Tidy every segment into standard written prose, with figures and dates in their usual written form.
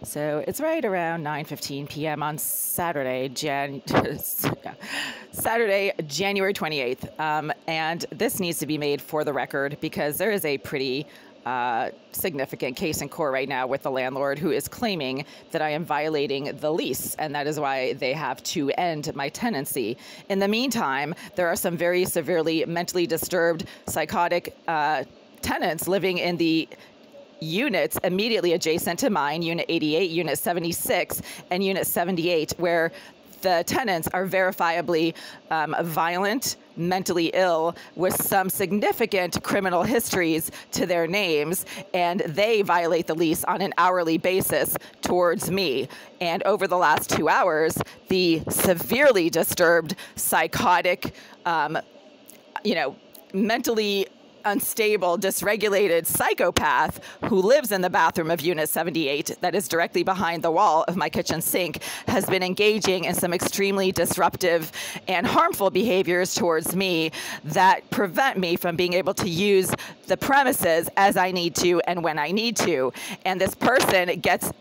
So it's right around 9:15 p.m. on Saturday, Saturday, January 28th. And this needs to be made for the record because there is a pretty significant case in court right now with the landlord who is claiming that I am violating the lease, and that is why they have to end my tenancy. In the meantime, there are some very severely mentally disturbed, psychotic tenants living in the units immediately adjacent to mine, Unit 88, Unit 76, and Unit 78, where the tenants are verifiably violent, mentally ill, with some significant criminal histories to their names, and they violate the lease on an hourly basis towards me. And over the last 2 hours, the severely disturbed, psychotic, mentally unstable, dysregulated psychopath who lives in the bathroom of Unit 78 that is directly behind the wall of my kitchen sink has been engaging in some extremely disruptive and harmful behaviors towards me that prevent me from being able to use the premises as I need to and when I need to. And this person gets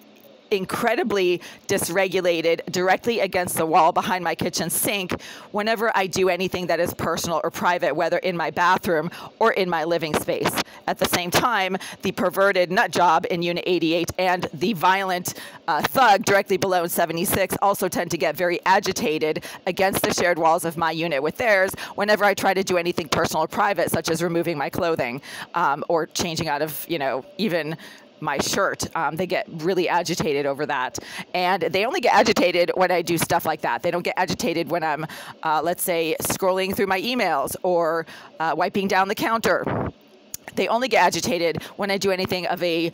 incredibly dysregulated directly against the wall behind my kitchen sink whenever I do anything that is personal or private, whether in my bathroom or in my living space. At the same time, the perverted nut job in Unit 88 and the violent thug directly below in 76 also tend to get very agitated against the shared walls of my unit with theirs whenever I try to do anything personal or private, such as removing my clothing or changing out of, even my shirt. They get really agitated over that. And they only get agitated when I do stuff like that. They don't get agitated when I'm, let's say, scrolling through my emails or wiping down the counter. They only get agitated when I do anything of a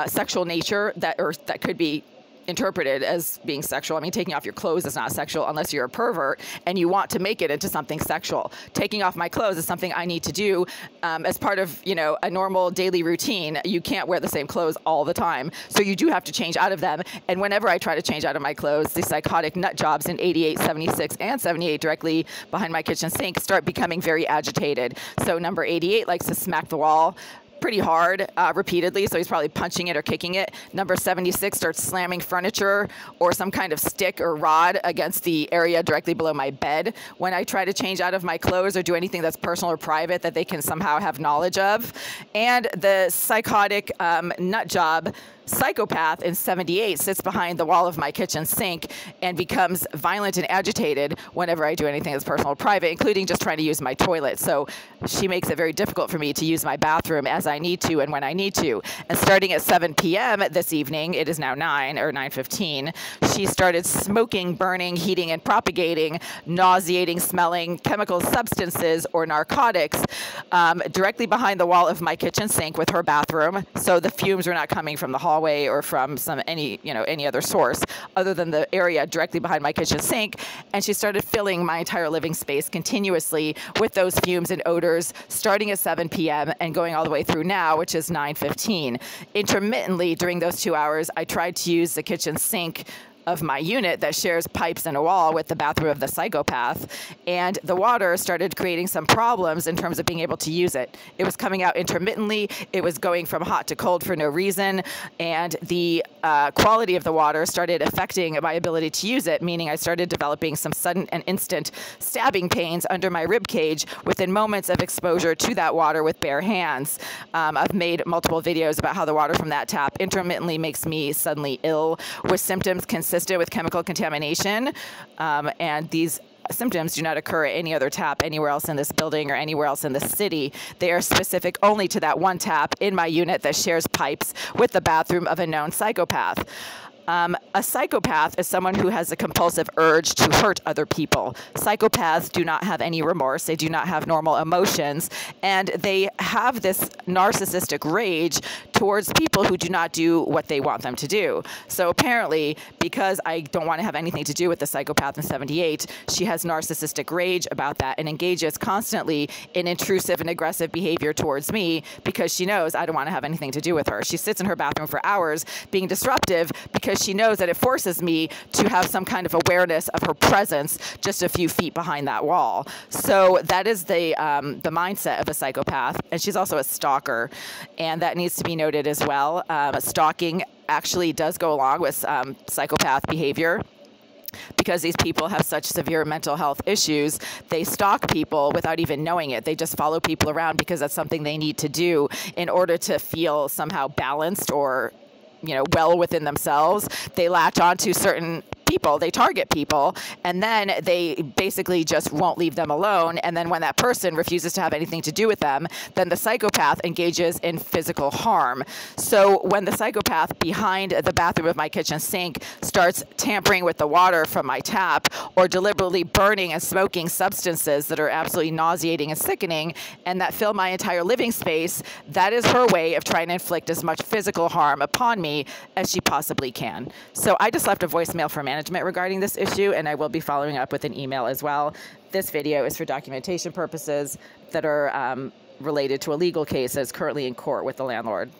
sexual nature that could be interpreted as being sexual. I mean, taking off your clothes is not sexual unless you're a pervert and you want to make it into something sexual. Taking off my clothes is something I need to do as part of, a normal daily routine. You can't wear the same clothes all the time. So you do have to change out of them. And whenever I try to change out of my clothes, the psychotic nut jobs in 88, 76, and 78 directly behind my kitchen sink start becoming very agitated. So number 88 likes to smack the wall pretty hard repeatedly, so he's probably punching it or kicking it. Number 76 starts slamming furniture or some kind of stick or rod against the area directly below my bed when I try to change out of my clothes or do anything that's personal or private that they can somehow have knowledge of. And the psychotic nut job psychopath in 78 sits behind the wall of my kitchen sink and becomes violent and agitated whenever I do anything that's personal or private, including just trying to use my toilet. So she makes it very difficult for me to use my bathroom as I need to and when I need to. And starting at 7 p.m. this evening, it is now 9:15, she started smoking, burning, heating, and propagating nauseating, smelling chemical substances or narcotics directly behind the wall of my kitchen sink with her bathroom. So the fumes were not coming from the hallway or from any other source other than the area directly behind my kitchen sink. And she started filling my entire living space continuously with those fumes and odors starting at 7 p.m. and going all the way through now, which is 9:15. Intermittently during those 2 hours, I tried to use the kitchen sink of my unit that shares pipes and a wall with the bathroom of the psychopath, and the water started creating some problems in terms of being able to use it. It was coming out intermittently, it was going from hot to cold for no reason, and the quality of the water started affecting my ability to use it, meaning I started developing some sudden and instant stabbing pains under my rib cage within moments of exposure to that water with bare hands. I've made multiple videos about how the water from that tap intermittently makes me suddenly ill with symptoms consistent with chemical contamination, and these symptoms do not occur at any other tap anywhere else in this building or anywhere else in the city. They are specific only to that one tap in my unit that shares pipes with the bathroom of a known psychopath. A psychopath is someone who has a compulsive urge to hurt other people. Psychopaths do not have any remorse. They do not have normal emotions. And they have this narcissistic rage towards people who do not do what they want them to do. So apparently, because I don't want to have anything to do with the psychopath in 78, she has narcissistic rage about that and engages constantly in intrusive and aggressive behavior towards me because she knows I don't want to have anything to do with her. She sits in her bathroom for hours being disruptive because she knows that it forces me to have some kind of awareness of her presence just a few feet behind that wall. So that is the mindset of a psychopath. And she's also a stalker. And that needs to be noted as well. Stalking actually does go along with psychopath behavior. Because these people have such severe mental health issues, they stalk people without even knowing it. They just follow people around because that's something they need to do in order to feel somehow balanced or, well within themselves. They latch onto certain people, they target people, and then they basically just won't leave them alone. And then when that person refuses to have anything to do with them, then the psychopath engages in physical harm. So when the psychopath behind the bathroom of my kitchen sink starts tampering with the water from my tap, or deliberately burning and smoking substances that are absolutely nauseating and sickening and that fill my entire living space, that is her way of trying to inflict as much physical harm upon me as she possibly can. So I just left a voicemail for management regarding this issue, and I will be following up with an email as well. This video is for documentation purposes that are related to a legal case that is currently in court with the landlord.